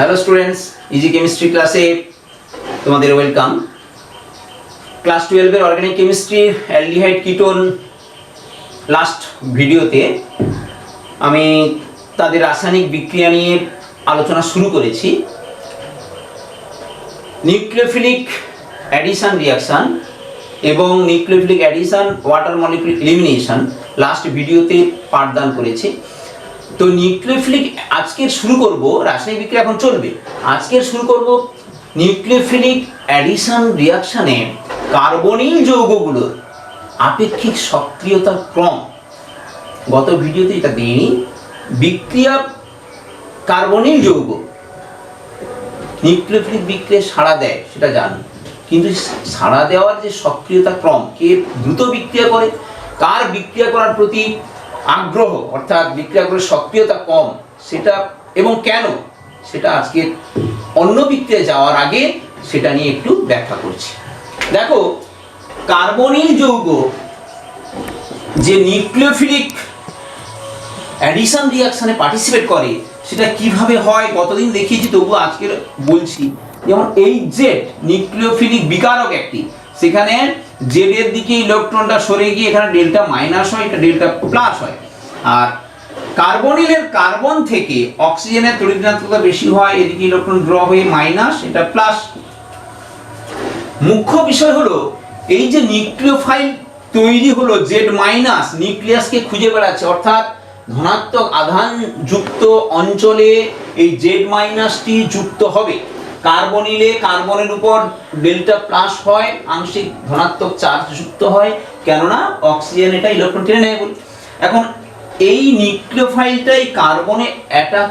Hello students, easy chemistry ক্লাসে তোমাদের welcome. Class 12 এর organic chemistry aldehyde ketone last ভিডিওতে আমি তাদের রাসায়নিক বিক্রিয়া নিয়ে আলোচনা শুরু করেছি। নিউক্লিওফিলিক অ্যাডিশন রিঅ্যাকশন এবং nucleophilic addition water molecule elimination last ভিডিওতে পাঠদান করেছি। তো নিউক্লিওফিলিক আজকের শুরু করব, রাসায়নিক বিক্রিয়া এখন চলবে। আজকের শুরু করব নিউক্লিওফিলিক অ্যাডিশন রিঅ্যাকশনে কার্বনিল যৌগগুলোর আপেক্ষিক সক্রিয়তার ক্রম। গত ভিডিওতে এটা দিইনি। বিক্রিয়া কার্বনিল যৌগ নিউক্লিওফিলিক বিক্রিয়ায় সাড়া দেয় সেটা জানি, কিন্তু সাড়া দেওয়ার যে সক্রিয়তা ক্রম, কে দ্রুত বিক্রিয়া করে, কার বিক্রিয়া করার প্রতি আগ্রহ অর্থাৎ বিক্রিয়া করে সক্রিয়তা কম, সেটা এবং কেন, সেটা আজকে অন্য বিক্রিয়ায় যাওয়ার আগে সেটা নিয়ে একটু ব্যাখ্যা করছি। দেখো, কার্বনিল যৌগ যে নিউক্লিওফিলিক অ্যাডিশন রিঅ্যাকশনে পার্টিসিপেট করে সেটা কিভাবে হয় গতদিন দেখিয়েছি, তবুও আজকে বলছি। যেমন এই জেড নিউক্লিওফিলিক বিকারক একটি, সেখানে জেড এর দিকে ইলেকট্রনটা সরে গিয়ে এখানে ডেল্টা মাইনাস হয়, এটা ডেল্টা প্লাস হয়। আর কার্বনিলের কার্বন থেকে অক্সিজেনের তড়িৎ ঋণাত্মকতা বেশি হয়, এদিকে ইলেকট্রন ড্র হয়ে মাইনাস, এটা প্লাস। মুখ্য বিষয় হলো এই যে নিউক্লিওফাইল তৈরি হলো জেড মাইনাস, নিউক্লিয়াসকে খুঁজে বেড়াচ্ছে, অর্থাৎ ধনাত্মক আধান যুক্ত অঞ্চলে এই জেড মাইনাসটি যুক্ত হবে। কার্বনিলে কার্বনের উপর ডেল্টা প্লাস হয়, আংশিক ধনাত্মক চার্জ যুক্ত হয়, কেননা অক্সিজেন এটা ইলেকট্রন টেনে নেয় বলে। এখন এই নিউক্লিওফাইলটাই কার্বনে অ্যাটাক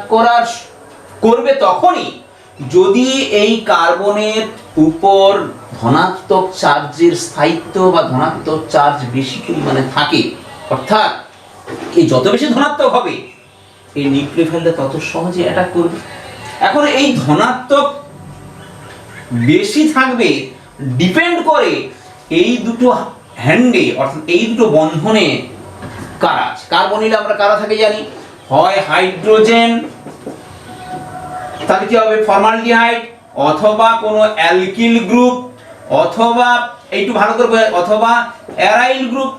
করবে তখনই যদি এই কার্বনের উপর ধনাত্মক চার্জের স্থায়িত্ব বা ধনাত্মক চার্জ বেশি পরিমাণে থাকে। অর্থাৎ এই যত বেশি ধনাত্মক হবে এই নিউক্লিওফাইলটা তত সহজে অ্যাটাক করবে। এখন এই ধনাত্মক বেশি থাকবে ডিপেন্ড করে এই দুটো হ্যান্ডে, অর্থাৎ এই দুটো বন্ধনে কারা আছে। কার্বনিলে আমরা কারা থাকে জানি, হয় হাইড্রোজেন, তাহলে কি হবে ফর্মালডিহাইড, অথবা কোনো অ্যালকিল গ্রুপ, অথবা একটু ভালো করে অথবা অ্যারাইল গ্রুপ।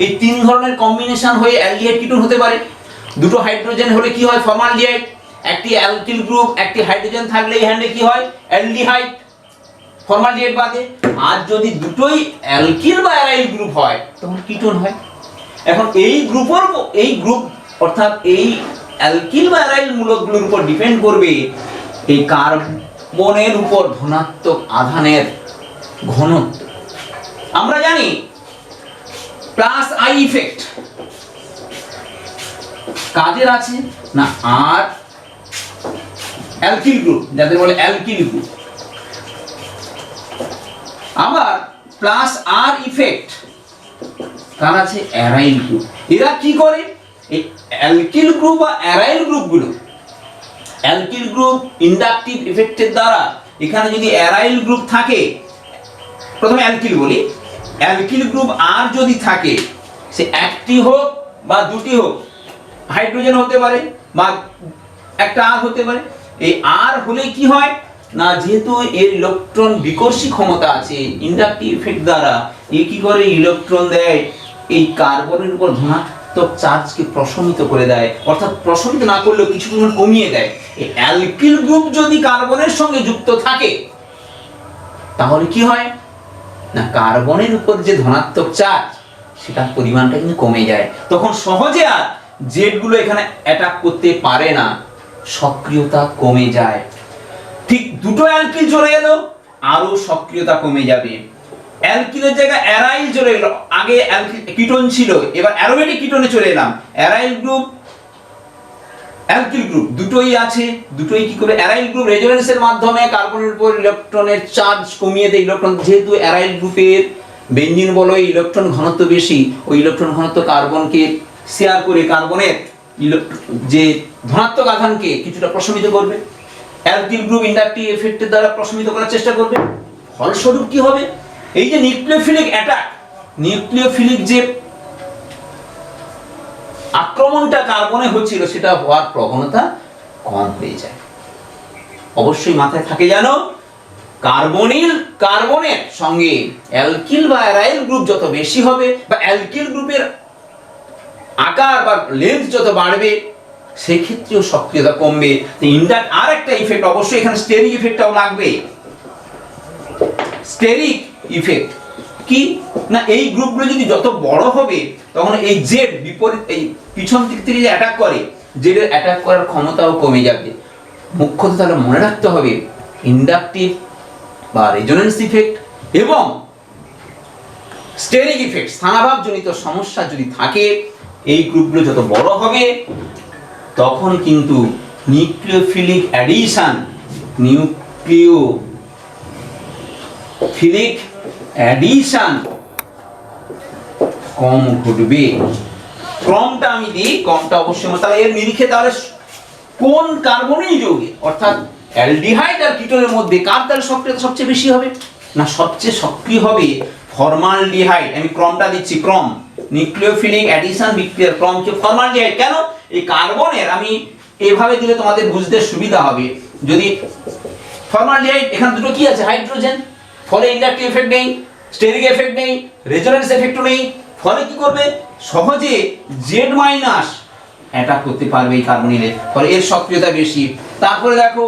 এই তিন ধরনের কম্বিনেশন হয়ে অ্যালডিহাইড কিটোন হতে পারে। দুটো হাইড্রোজেন হলে কি হয় ফর্মালডিহাইড, একটি অ্যালকিল গ্রুপ একটি হাইড্রোজেন থাকলে এই হ্যান্ডে কি হয় অ্যালডিহাইড, ফর্মালডিহাইড বাদে। আর যদি দুটোই অ্যালকিল বা অ্যারাইল গ্রুপ হয় তখন কিটোন হয়। এখন এই গ্রুপ অর্থাৎ এই অ্যালকিল বা অ্যারাইল মূলকগুলোর উপর ডিপেন্ড করবে এই কার্বনের উপর ধনাত্মক আধানের ঘনত্ব। আমরা জানি প্লাস আই ইফেক্ট কাজের আছে না, আর অ্যালকিল গ্রুপ যাদের বলে অ্যালকিল গ্রুপ, আবার প্লাস আর ইফেক্ট কার আছে অ্যারাইল গ্রুপ। এরা কি করে, এই অ্যালকিল গ্রুপ বা অ্যারাইল গ্রুপগুলো, অ্যালকিল গ্রুপ ইন্ডাকটিভ ইফেক্টের দ্বারা এখানে যদি অ্যারাইল গ্রুপ থাকে, প্রথমে অ্যালকিল বলি, অ্যালকিল গ্রুপ আর যদি থাকে, সে একটি হোক বা দুটি হোক, হাইড্রোজেন হতে পারে বা একটা আর হতে পারে। এই আর হলে কি হয় না, যেহেতু এর ইলেকট্রন বিকর্ষী ক্ষমতা আছে ইন্ডাকটিভ ইফেক্ট দ্বারা, এ কি করে ইলেকট্রন দেয় এই কার্বনের উপর ধনাত্মক চার্জকে প্রশমিত করে দেয়, অর্থাৎ প্রশমিত না করলেও কিছু পরিমাণ কমিয়ে দেয়। এই অ্যালকিল গ্রুপ যদি কার্বনের সঙ্গে যুক্ত থাকে তাহলে কি হয় না, কার্বনের উপর যে ধনাত্মক চার্জ সেটার পরিমাণটা কিন্তু কমে যায়, তখন সহজে আর জেডগুলো এখানে অ্যাটাক করতে পারে না, সক্রিয়তা কমে যায়। ঠিক দুটো অ্যালকিল চলে এলো, আরো সক্রিয়তা কমে যাবে। অ্যালকিলের জায়গায় অ্যারাইল চলে গেল, আগে কিটোন ছিল, এবার অ্যারোমেটিক কিটোনে চলে এলাম। অ্যারাইল গ্রুপ অ্যালকিল গ্রুপ দুটোই আছে, দুটোই কি করে অ্যারাইল গ্রুপ রেজোনেন্সের মাধ্যমে কার্বনের উপর ইলেকট্রনের চার্জ কমিয়ে দেয়। ইলেকট্রন যেহেতু অ্যারাইল গ্রুপের বেঞ্জিন বলো ইলেকট্রন ঘনত্ব বেশি, ওই ইলেকট্রন ঘনত্ব কার্বনকে শেয়ার করে কার্বনের যে ধনাত্মক আধানকে কিছুটা প্রশমিত করবে। অ্যালকিল গ্রুপ ইন্ডাকটিভ এফেক্টের দ্বারা প্রশমিত করার চেষ্টা করবে। ফলস্বরূপ কি হবে, এই যে নিউক্লিওফিলিক অ্যাটাক, নিউক্লিওফিলিক যে আক্রমণটা কার্বনে হচ্ছিল সেটা হওয়ার প্রবণতা কম হয়ে যায়। অবশ্যই মাথায় থাকে জানো, কার্বনের সঙ্গে অ্যালকিল বা অ্যারাইল গ্রুপ যত বেশি হবে বা অ্যালকিল গ্রুপের আকার বা লেন্থ যত বাড়বে সেই ক্ষেত্রেও সক্রিয়তা কমবে। আর একটা ইফেক্ট অবশ্যই এখানে স্টেরিক ইফেক্টটাও লাগবে। স্টেরিক ইফেক্ট কি না, এই গ্রুপগুলো যদি যত বড় হবে তখন এই জেড বিপরীত এই পিছন দিক থেকে যে অ্যাটাক করে, জেডের অ্যাটাক করার ক্ষমতাও কমে যাবে। মুখ্যত তাহলে মনে রাখতে হবে ইন্ডাকটিভ বা রেজোনেন্স ইফেক্ট এবং স্টেরিক ইফেক্ট, স্থানাভাবজনিত সমস্যা যদি থাকে, এই গ্রুপগুলো যত বড় হবে তখন কিন্তু নিউক্লিওফিলিক অ্যাডিশন কম ঘটবে। ক্রমটা আমি দিই, ক্রমটা অবশ্যই তাহলে এর নিরিখে তাহলে কোন কার্বনিল যৌগে অর্থাৎ অ্যালডিহাইড আর কিটোনের মধ্যে কার তাহলে সক্রিয়তা সবচেয়ে বেশি হবে না, সবচেয়ে সক্রিয় হবে ফর্মালডিহাইড। আমি ক্রমটা দিচ্ছি, ক্রম নিউক্লিওফিলিক অ্যাডিশন বিক্রিয়ার ক্রম কি ফর্মালডিহাইড। কেন এই কার্বনের আমি এভাবে দিলে তোমাদের বুঝতে সুবিধা হবে। যদি ফর্মালডিহাইড এখানে দুটো কি আছে হাইড্রোজেন, ফলে ইন্ডাকটিভ এফেক্ট নেই, স্টেরিক এফেক্ট নেই, রেজোনেন্স এফেক্টও নেই, ফলে কি করবে সহজে জেড মাইনাস অ্যাটাক করতে পারবে এই কার্বনিলের, ফলে এর সক্রিয়তা বেশি। তারপরে দেখো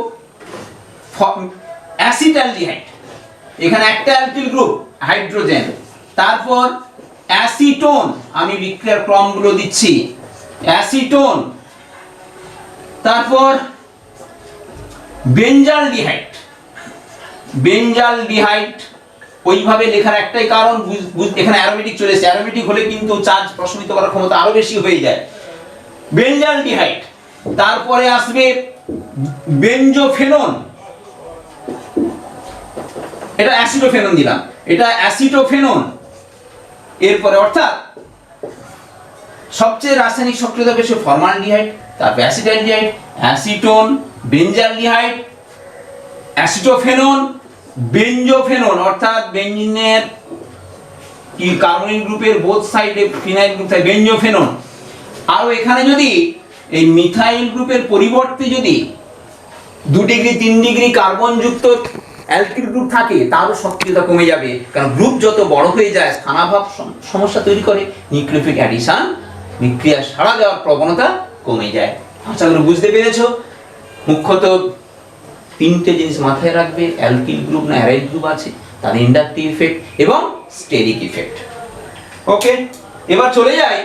অ্যাসিটালডিহাইড, এখানে একটা অ্যালকিল গ্রুপ হাইড্রোজেন, তারপর অ্যাসিটোন, আমি বিক্রিয়ার ক্রমগুলো দিচ্ছি, অ্যাসিটোন, তারপর বেঞ্জালডিহাইড ওইভাবে লেখার একটাই কারণ এখানে অ্যারোমেটিক চলে এসেছে, অ্যারোমেটিক হলে কিন্তু চার্জ প্রশমিত করার ক্ষমতা আরো বেশি হয়ে যায়, বেঞ্জালডিহাইড। তারপরে আসবে বেঞ্জোফেনন, এটা অ্যাসিডোফেনন দিলাম, এটা অ্যাসিটোফেনন। এরপরে অর্থাৎ সবচেয়ে রাসায়নিক সক্রিয়তা বেশি ফর্মালডিহাইড, তারপর অ্যাসিটালডিহাইড, অ্যাসিটোন, বেঞ্জালডিহাইড, অ্যাসিটোফেনন, বেঞ্জোফেনন অর্থাৎ বেঞ্জিনের কি কার্বনিল গ্রুপের বোথ সাইডে ফিনাইল গ্রুপ থাকে বেঞ্জোফেনন। আর এখানে যদি এই মিথাইল গ্রুপের পরিবর্তে যদি 2 ডিগ্রি 3 ডিগ্রি কার্বন যুক্ত অ্যালকিল গ্রুপ থাকে তারও সক্রিয়তা কমে যাবে, কারণ গ্রুপ যত বড় হয়ে যায় স্থানাভাব সমস্যা তৈরি করে, নিউক্লিওফিলিক অ্যাডিশন বিক্রিয়া সাড়া দেওয়ার প্রবণতা কমে যায়। আশা করি বুঝতে পেরেছো। মুখ্যত 3টে জিনিস মাথায় রাখবে, অ্যালকিল গ্রুপ না অ্যারাইল গ্রুপ আছে, তার ইন্ডাকটিভ ইফেক্ট এবং স্টেরিক ইফেক্ট। ওকে, এবার চলে যাই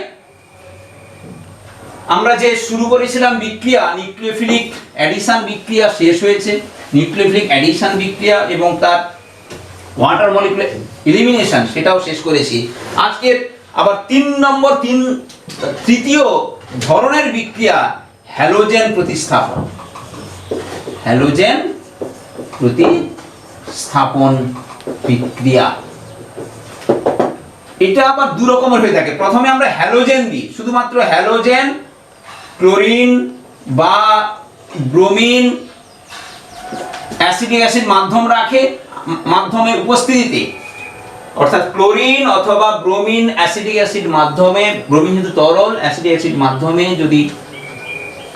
আমরা যে শুরু করেছিলাম বিক্রিয়া, নিউক্লিওফিলিক অ্যাডিশন বিক্রিয়া শেষ হয়েছে, নিউক্লিওফিলিক অ্যাডিশন বিক্রিয়া এবং তার ওয়াটার মলিকুলার এলিমিনেশন সেটাও শেষ করেছি। আজকে আবার তৃতীয় ধরনের বিক্রিয়া হ্যালোজেন প্রতিস্থাপন, হ্যালোজেন প্রতিস্থাপন বিক্রিয়া। এটা আবার 2 রকমের হয়ে থাকে। প্রথমে আমরা হ্যালোজেন দিই, শুধুমাত্র হ্যালোজেন, ক্লোরিন বা ব্রোমিন অ্যাসিটিক অ্যাসিড মাধ্যমের উপস্থিতিতে, অর্থাৎ ক্লোরিন অথবা ব্রোমিন অ্যাসিটিক অ্যাসিড মাধ্যমে, ব্রোমিন যেহেতু তরল, অ্যাসিটিক অ্যাসিড মাধ্যমে যদি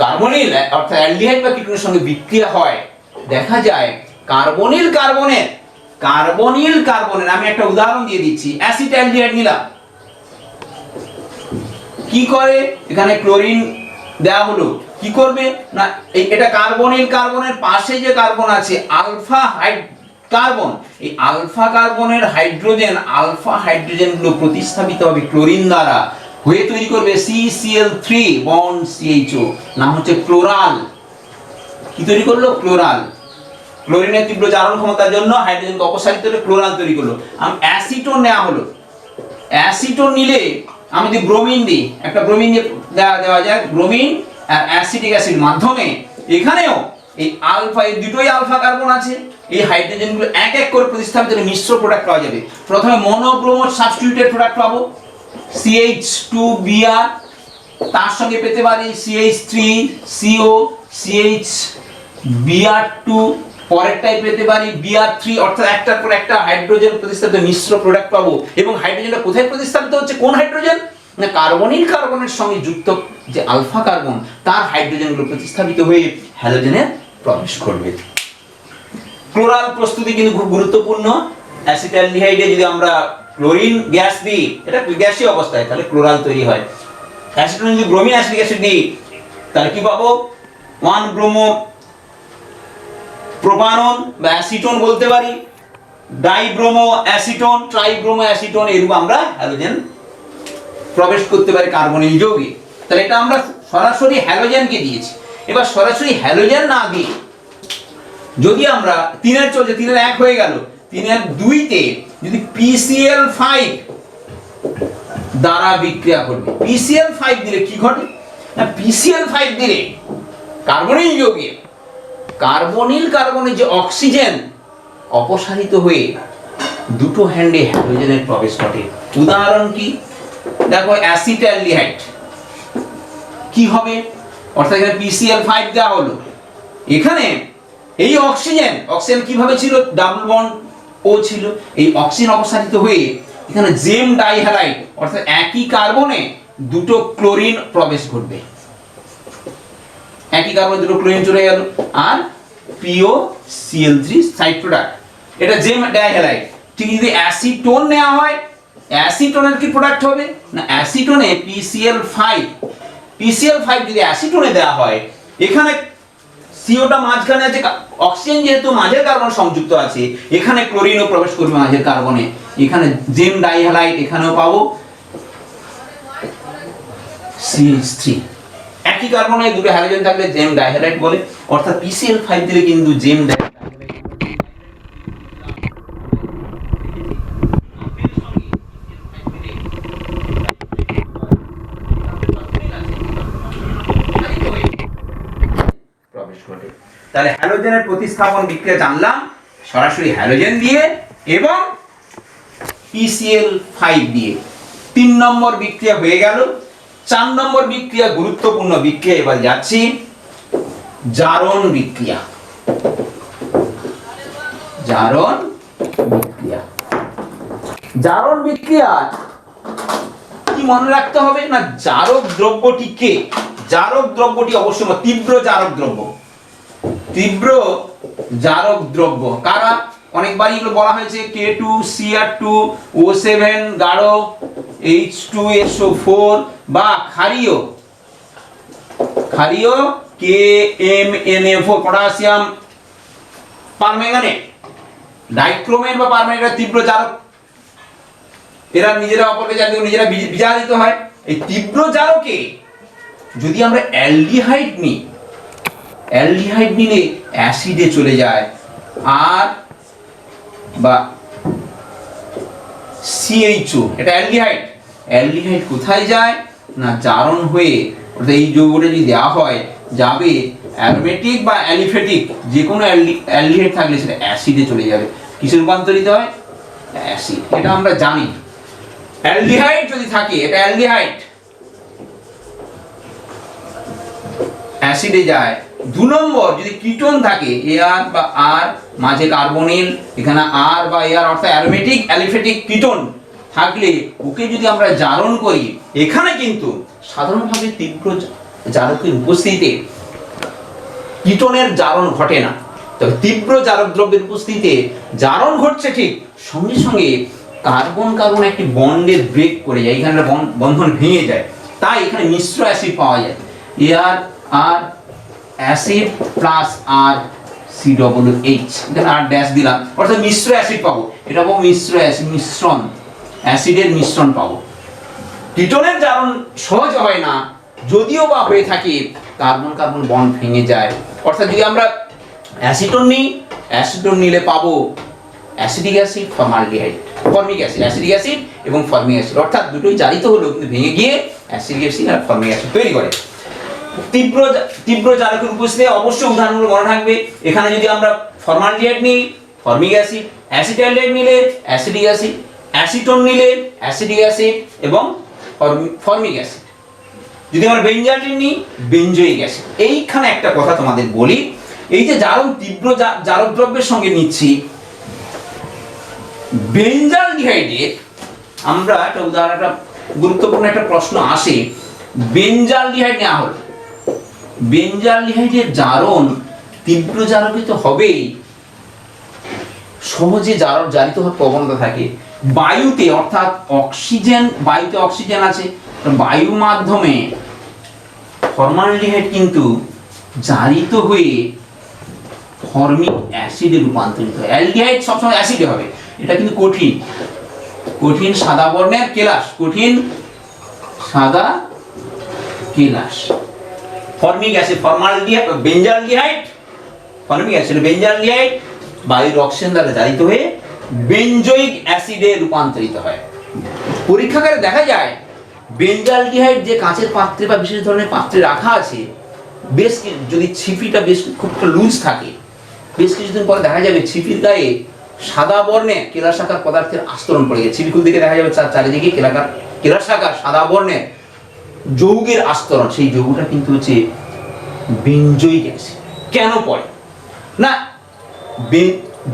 কার্বনিল অর্থাৎ অ্যালডিহাইড বা কিটোনের সঙ্গে বিক্রিয়া হয়, দেখা যায় কার্বনিল কার্বনের আমি একটা উদাহরণ দিয়ে দিচ্ছি, অ্যাসিটালডিহাইড নিলাম, কি করে এখানে ক্লোরিন দেওয়া হলো, কি করবে না এটা কার্বনের পাশে যে কার্বন আছে আলফা কার্বন, এই আলফা কার্বনের আলফা হাইড্রোজেন গুলো প্রতিস্থাপিত হবে ক্লোরিন দ্বারা, হয়ে তৈরি করবে CCl3 বন্ড CHO, নাম হচ্ছে ক্লোরাল। কি তৈরি করলো? ক্লোরাল। ক্লোরিনের তীব্র জারণ ক্ষমতার জন্য হাইড্রোজেনকে অপসারিত করে ক্লোরাল তৈরি করলো। অ্যাসিটোন নেওয়া হলো, অ্যাসিটোন নিলে আমি যদি ব্রোমিন দিই, একটা ব্রোমিন দেওয়া যায়, ব্রোমিন আর অ্যাসিটিক অ্যাসিড মাধ্যমে, এখানেও এই আলফা, এই দুটোই আলফা কার্বন আছে, এই হাইড্রোজেনগুলো এক এক করে প্রতিস্থাপিত হলে মিশ্র প্রোডাক্ট পাওয়া যাবে। প্রথমে মনোব্রোমো সাবস্টিটিউটেড প্রোডাক্ট পাবো CH2Br, তার সঙ্গে পেতে পারি CH3CO, CHBr2, পরেরটাই পেতে পারি Br3, অর্থাৎ একটার পর একটা হাইড্রোজেন প্রতিস্থাপিত মিশ্র প্রোডাক্ট পাবো। এবং হাইড্রোজেনটা কোথায় প্রতিস্থাপিত হচ্ছে? কোন হাইড্রোজেন না কার্বনের সঙ্গে যুক্ত যে আলফা কার্বন, তার হাইড্রোজেনগুলো প্রতিস্থাপিত হয়ে হ্যালোজেনে প্রবেশ করবে। ক্লোরাল প্রস্তুতি কিন্তু খুব গুরুত্বপূর্ণ। অ্যাসিটালডিহাইডে যদি আমরা ক্লোরিন গ্যাস দিই, এটা গ্যাসীয় অবস্থায়, তাহলে ক্লোরাল তৈরি হয়। অ্যাসিটোনে যদি ব্রোমিন অ্যাসিটিক অ্যাসিড দিই, তাহলে কি পাবো? 1 ব্রোমো প্রোপানন বা অ্যাসিটোন বলতে পারি, ডাইব্রোমো অ্যাসিটোন, ট্রাইব্রোমো অ্যাসিটোন, এরকম আমরা হ্যালোজেন প্রবেশ করতে পারি কার্বনিল যৌগে। তাহলে এটা আমরা সরাসরি হ্যালোজেনকে দিয়েছি। এবার সরাসরি হ্যালোজেন না দিয়ে যদি আমরা 3 চলছে, 3 1 হয়ে গেল, 3 2তে যদি PCl5 দ্বারা বিক্রিয়া করবে, PCl5 দিলে কি ঘটে না, PCl5 দিলে কার্বনিল যৌগে কার্বনিল কার্বনের যে অক্সিজেন অপসারিত হয়ে দুটো হ্যান্ডে হ্যালোজেনের প্রবেশ ঘটে। উদাহরণ কি? দেখো অ্যাসিটালডিহাইড কি হবে, অর্থাৎ এখানে PCl5 দেওয়া হলো, এখানে এই অক্সিজেন কিভাবে ছিল, ডাবল বন্ড ও ছিল, এই অক্সিজেন অপসারিত হয়ে এখানে জেম ডাইহ্যালাইড অর্থাৎ একই কার্বনে দুটো ক্লোরিন প্রবেশ ঘটবে, একই কার্বনে দুটো ক্লোরিন চলে গেল, আর POCl3 সাইড প্রোডাক্ট, এটা জেম ডাইহ্যালাইড। ঠিক যদি অ্যাসিটোন নেওয়া হয়, অ্যাসিটোনের কি প্রোডাক্ট হবে না, অ্যাসিটোনে PCl5 যদি অ্যাসিটোনে দেওয়া হয়, এখানে সিওটা মাঝখানে আছে, অক্সিজেন যেহেতু মাঝের কার্বন সংযুক্ত আছে, এখানে ক্লোরিনও প্রবেশ করবে মাঝের কার্বনে, এখানে জেম ডাইহ্যালাইড এখানেও পাবো CH3। একই কার্বনে দুটো হ্যালোজেন থাকলে জেম ডাইহ্যালাইড বলে, অর্থাৎ PCl5 দিলে কিন্তু জেম ডাইহ্যালাইড প্রবেশ ঘটে। তাহলে হ্যালোজেনের প্রতিস্থাপন বিক্রিয়া জানলাম সরাসরি হ্যালোজেন দিয়ে এবং PCl5 দিয়ে। 3 নম্বর বিক্রিয়া হয়ে গেল। 4 নম্বর বিক্রিয়া, গুরুত্বপূর্ণ বিক্রিয়া, এবার যাচ্ছি জারণ বিক্রিয়া। জারণ বিক্রিয়া কি মনে রাখতে হবে না, জারক দ্রব্যটিকে, জারক দ্রব্যটি অবশ্যই তীব্র জারক দ্রব্য, তীব্র জারক দ্রব্য কারা, অনেকবারই এগুলো বলা হয়েছে, K2Cr2O7 গাঢ় H2SO4 বা ক্ষারীয় KMNO4 পটাশিয়াম পারম্যাঙ্গানেট, ডাইক্রোমেট বা পারম্যাঙ্গানেট তীব্র জারক, এরা নিজেরা অপরকে জানতে নিজেরা বিজারিত হয়। এই তীব্র জারকে যদি আমরা অ্যালডিহাইড নিলে অ্যাসিডে চলে যায়, আর বা CHO, এটা অ্যালডিহাইড কোথায় যায় না, জারণ হয়ে, অর্থাৎ এই যৌগটা যদি দেওয়া হয় যাবে অ্যারোমেটিক বা অ্যালিফেটিক, যে কোনো অ্যালডিহাইড থাকলে সেটা অ্যাসিডে চলে যাবে। কিসে রূপান্তরিত হয়? অ্যাসিড। এটা আমরা জানি। অ্যালডিহাইড যদি থাকে, এটা অ্যালডিহাইড অ্যাসিডে যায়। 2 নম্বর, যদি কিটোন থাকে, AR বা R, মাঝে কার্বনিল, এখানে R বা AR অর্থাৎ অ্যারোমেটিক অ্যালিফেটিক কিটোন থাকলে ওকে যদি আমরা জারণ করি, এখানে কিন্তু সাধারণভাবে তীব্র জারকের উপস্থিতিতে কিটোনের জারণ ঘটে না, তবে তীব্র জারক দ্রব্যের উপস্থিতিতে জারণ ঘটছে ঠিক, সঙ্গে সঙ্গে কার্বন একটি বন্ডের ব্রেক করে যায়, এখানে বন্ধন ভেঙে যায়, তাই এখানে মিশ্র অ্যাসিড পাওয়া যায়। AR আর অ্যাসিড প্লাস আর COOH, এখানে আর ড্যাশ দিলাম, অর্থাৎ মিশ্র অ্যাসিড পাবো। এটা পাবো মিশ্র অ্যাসিড, অ্যাসিডের মিশ্রণ পাবো। কিটোনের জারণ সহজ হয় না, যদিও বা হয়ে থাকে কার্বন বন্ড ভেঙে যায়। অর্থাৎ যদি আমরা অ্যাসিটোন নিলে পাবো acetic acid, formic acid, acetic acid এবং ফর্মিক অ্যাসিড, অর্থাৎ দুটোই জারিত হলো কিন্তু ভেঙে গিয়ে অ্যাসিটিক অ্যাসিড আর ফর্মিক অ্যাসিড তৈরি করে। তীব্র জারকের উপস্থিতি অবশ্যই উদাহরণগুলো মনে থাকবে। এখানে যদি আমরা ফর্মালডিহাইড নিই, ফর্মিক অ্যাসিড, অ্যাসিটালডিহাইড নিলে অ্যাসিটিক অ্যাসিড, অ্যাসিটোন নিলে অ্যাসিটিক অ্যাসিড এবং ফর্মিক অ্যাসিড। যদি আমরা বেঞ্জালিন নিই, বেঞ্জয়িক অ্যাসিড। এইখানে একটা কথা তোমাদের বলি, এই যে জারণ তীব্র জারক দ্রব্যের সঙ্গে নিচ্ছি, বেঞ্জালডিহাইডে আমরা একটা উদাহরণ, একটা গুরুত্বপূর্ণ একটা প্রশ্ন আসে, বেঞ্জালডিহাইড নেওয়া হলো, বেঞ্জালডিহাইডের জারণ তীব্র জারকে তো হবেই, সহজে জারিত হওয়ার প্রবণতা থাকে। বায়ুতে অর্থাৎ বায়ুতে অক্সিজেন আছে, বায়ু মাধ্যমে ফর্মালডিহাইড কিন্তু জারিত হয়ে ফর্মিক অ্যাসিডে রূপান্তরিত হয়। অ্যালডিহাইড সবসময় অ্যাসিডে হবে, এটা কিন্তু কঠিন সাদা বর্ণের কেলাস, কঠিন সাদা কেলাস। Formic acid benzaldehyde, formic acid benzaldehyde বায়ুর অক্সিজেন দ্বারা জারিত হয়ে বেঞ্জয়িক অ্যাসিডে রূপান্তরিত হয়। পরীক্ষাগারে দেখা যায় বেঞ্জালডিহাইড যে কাঁচের পাত্রে বা বিশেষ ধরনের পাত্রে রাখা আছে, যদি ছিপিটা খুব লুজ থাকে, বেশ কিছুদিন পরে দেখা যাবে ছিপির গায়ে সাদা বর্ণের কেলাসাকার পদার্থের আস্তরণ পড়ে গেছে। ছিপি খুলতে গিয়ে দেখা যাবে চারিদিকে কেলাসাকার সাদা বর্ণের যৌগের আস্তরণ। সেই যৌগটা কিন্তু হচ্ছে বেঞ্জয়িক অ্যাসিড। কেন পড়ে না?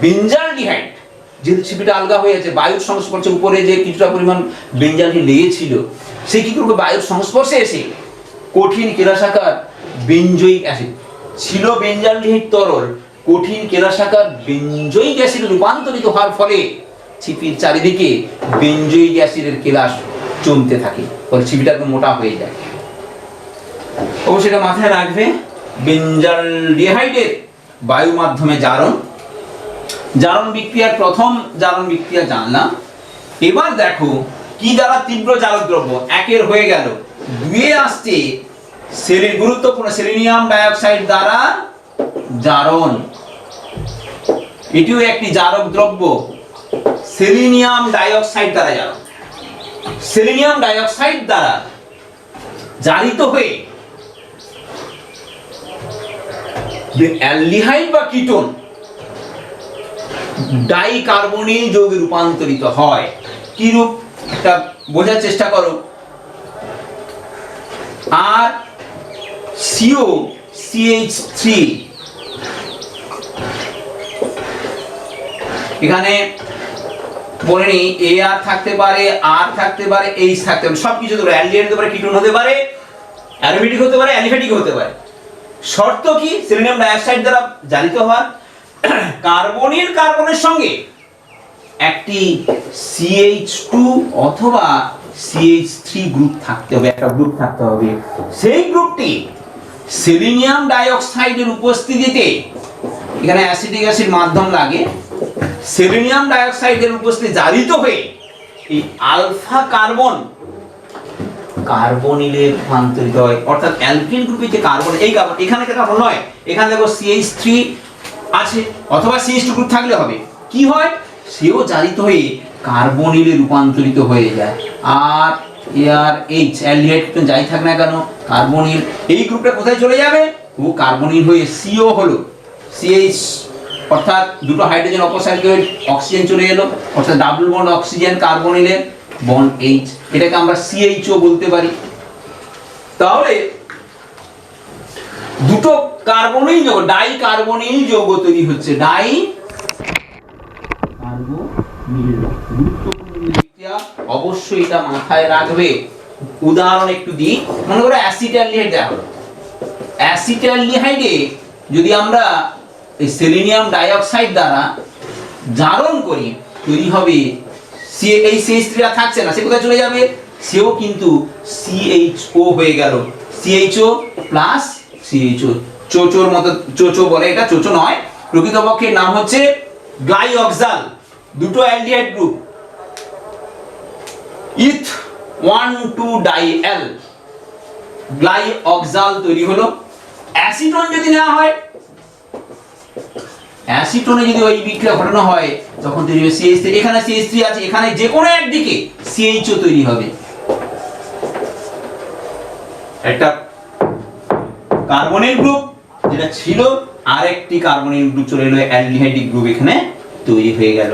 বেঞ্জালডিহাইড যেহেতু ছিপিটা আলগা হয়ে আছে, বায়ুর সংস্পর্শে উপরে যে কিছুটা পরিমাণ বেঞ্জালডিহাইড লেগেছিল, সে কি করবে? বায়ুর সংস্পর্শে এসে কঠিন কেলাসাকার বেঞ্জয়িক অ্যাসিড ছিল, বেঞ্জালডিহাইড তরল, কঠিন কেলাসাকার বেঞ্জয়িক অ্যাসিড রূপান্তরিত হওয়ার ফলে ছিপির চারিদিকে বেঞ্জয়িক অ্যাসিডের কেলাস জমতে থাকে, ফলে ছিপিটা মোটা হয়ে যায়। অবশ্যই এটা মাথায় রাখবে। বেঞ্জালডিহাইডের বায়ু মাধ্যমে জারণ বিক্রিয়ার প্রথম জারণ বিক্রিয়া জানলাম। এবার দেখো কি দ্বারা তীব্র জারক দ্রব্য একের হয়ে গেল, দুয়ে আসছে গুরুত্বপূর্ণ সেলেনিয়াম ডাইঅক্সাইড দ্বারা জারণ। এটিও একটি জারক দ্রব্য, সেলেনিয়াম ডাইঅক্সাইড দ্বারা জারণ। সেলেনিয়াম ডাইঅক্সাইড দ্বারা জারিত হয়ে অ্যালডিহাইড বা কিটোন ডাইকার্বনিল যৌগে রূপান্তরিত হয়। কি রূপ এটা বোঝার চেষ্টা করো। আর COCH3, এখানে বলে নি AR থাকতে পারে, R থাকতে পারে, H থাকতে পারে, সবকিছু হতে পারে। অ্যালডিহাইড হতে পারে, কিটোন হতে পারে, অ্যারোমেটিক হতে পারে, অ্যালিফ্যাটিক হতে পারে। শর্ত কি? সেলেনিয়াম ডাইঅক্সাইড দ্বারা জারিত হওয়ার কার্বনের সঙ্গে একটি CH2 অথবা CH3 গ্রুপ থাকতে হবে, একটা গ্রুপ থাকতে হবে। সেই গ্রুপটি সেলেনিয়াম ডাইঅক্সাইডের উপস্থিতিতে, এখানে অ্যাসিটিক অ্যাসিড মাধ্যম লাগে, সেলেনিয়াম ডাইঅক্সাইডের উপস্থিতি জারিত হয়ে এই আলফা কার্বনিলে রূপান্তরিত হয়। অর্থাৎ অ্যালকিল গ্রুপে যে কার্বন, এই কার্বন এখানে কার্বন নয়, এখানে দেখো CH3 আছে অথবা CH2 গ্রুপ থাকলে হবে। কি হয়? সেও জারিত হয়ে কার্বনিলে রূপান্তরিত হয়ে যায়। আর ARH অ্যালডিহাইড যাই থাক না কেন, কার্বনিল এই গ্রুপটা কোথায় চলে যাবে? ও কার্বনিল হয়ে CO হলো, CH অর্থাৎ দুটো হাইড্রোজেন অপসাইক্লোইড, অক্সিজেন চলে এলো, অর্থাৎ ডাবল বন্ড অক্সিজেন কার্বনিলের বন্ড H, এটাকে আমরা CHO বলতে পারি। তাহলে দুটো কার্বনিল যৌগ, ডাইকার্বনিল যৌগ তৈরি হচ্ছে। অবশ্যই এটা মাথায় রাখবে। উদাহরণ একটু দিই, মনে করো অ্যাসিটালডিহাইড দেওয়া হলো। অ্যাসিটালডিহাইডে যদি আমরা এই সেলেনিয়াম ডাইঅক্সাইড দ্বারা জারণ করি, তৈরি হবে এই CH3 থাকছে না, সে কোথায় চলে যাবে? সেও কিন্তু CHO হয়ে গেল, CHO প্লাস CHO, চোচোর মতো, চোচো বলে, এটা চোচো নয়, প্রকৃতপক্ষে নাম হচ্ছে গ্লাইঅক্সাল। দুটো অ্যালডিহাইড গ্রুপ ইথ 1,2-ডাইএল গ্লাইঅক্সাল তৈরি হলো। অ্যাসিটোন যদি নেওয়া হয়, অ্যাসিটোনে যদি ওই বিক্রিয়া ঘটানো হয়, তখন তৈরি হবে CH3। এখানে CH3 আছে, এখানে যে কোনো একদিকে CHO তৈরি হবে। একটা কার্বনিল গ্রুপ যেটা ছিল, আরেকটি কার্বনিল গ্রুপ চলে এলো, অ্যালডিহাইডিক গ্রুপ এখানে তৈরি হয়ে গেল।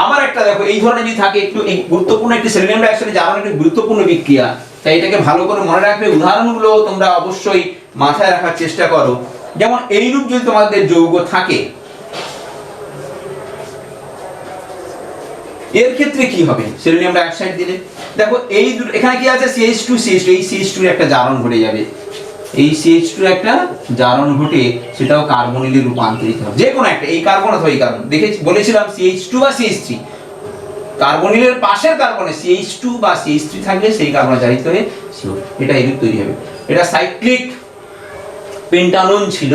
আবার একটা দেখো, এই ধরনের যদি থাকে, একটু এই গুরুত্বপূর্ণ একটি সেলেনিয়াম ডাইঅক্সাইড জারণ, একটি গুরুত্বপূর্ণ বিক্রিয়া, তাই এটাকে ভালো করে মনে রাখবে। উদাহরণগুলো তোমরা অবশ্যই মাথায় রাখার চেষ্টা করো। যেমন এই রূপ যদি তোমাদের যৌগ থাকে, এর ক্ষেত্রে কি হবে? সেলেনিয়াম ডাইঅক্সাইড দিলে দেখো এই এখানে কি আছে? CH2 এই CH2 এর একটা জারণ ঘটে যাবে। এই CH2 একটা জারণ ঘটে সেটাও কার্বনিলে রূপান্তরিত হয়, যে কোনো একটা, এই কার্বন অথবা এই কার্বন। দেখেছি, বলেছিলাম CH2 বা CH3, কার্বনিলের পাশের কার্বনে CH2 বা CH3 থাকলে সেই কার্বন জারিত হয়ে CO, এটা এদিক তৈরি হবে। এটা সাইক্লিক পেন্টানোন ছিল,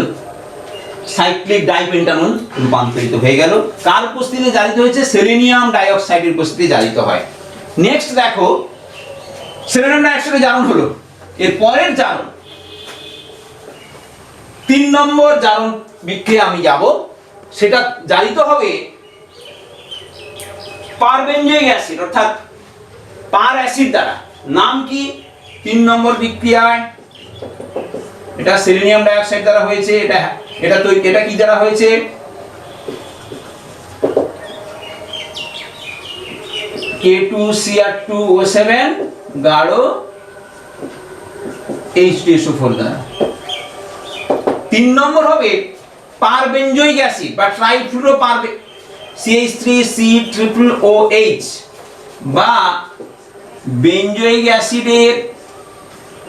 সাইক্লিক ডাইপেন্টানোন রূপান্তরিত হয়ে গেল। কার উপস্থিতিতে জারিত হয়েছে? সেলেনিয়াম ডাইঅক্সাইডের উপস্থিতিতে জারিত হয়। নেক্সট দেখো, সেলেনিয়াম ডাইঅক্সাইডের জারণ হলো, এর পরের জারণ 3 নম্বর জারণ বিক্রিয়া আমি যাব, সেটা জারিত হবে পারবেনজয়িক অ্যাসিড অর্থাৎ পার অ্যাসিড দ্বারা। নাম কি? 3 নম্বর বিক্রিয়ায় এটা সেলেনিয়াম ডাইঅক্সাইড দ্বারা হয়েছে। এটা কি দ্বারা হয়েছে? K2Cr2O7 গাঢ় H2SO4 দ্বারা। 3 নম্বর হবে পারবেনজয়িক অ্যাসিড বা ট্রাইফ্লুরোপারবে CH3COOH বা বেনজয়িক অ্যাসিডের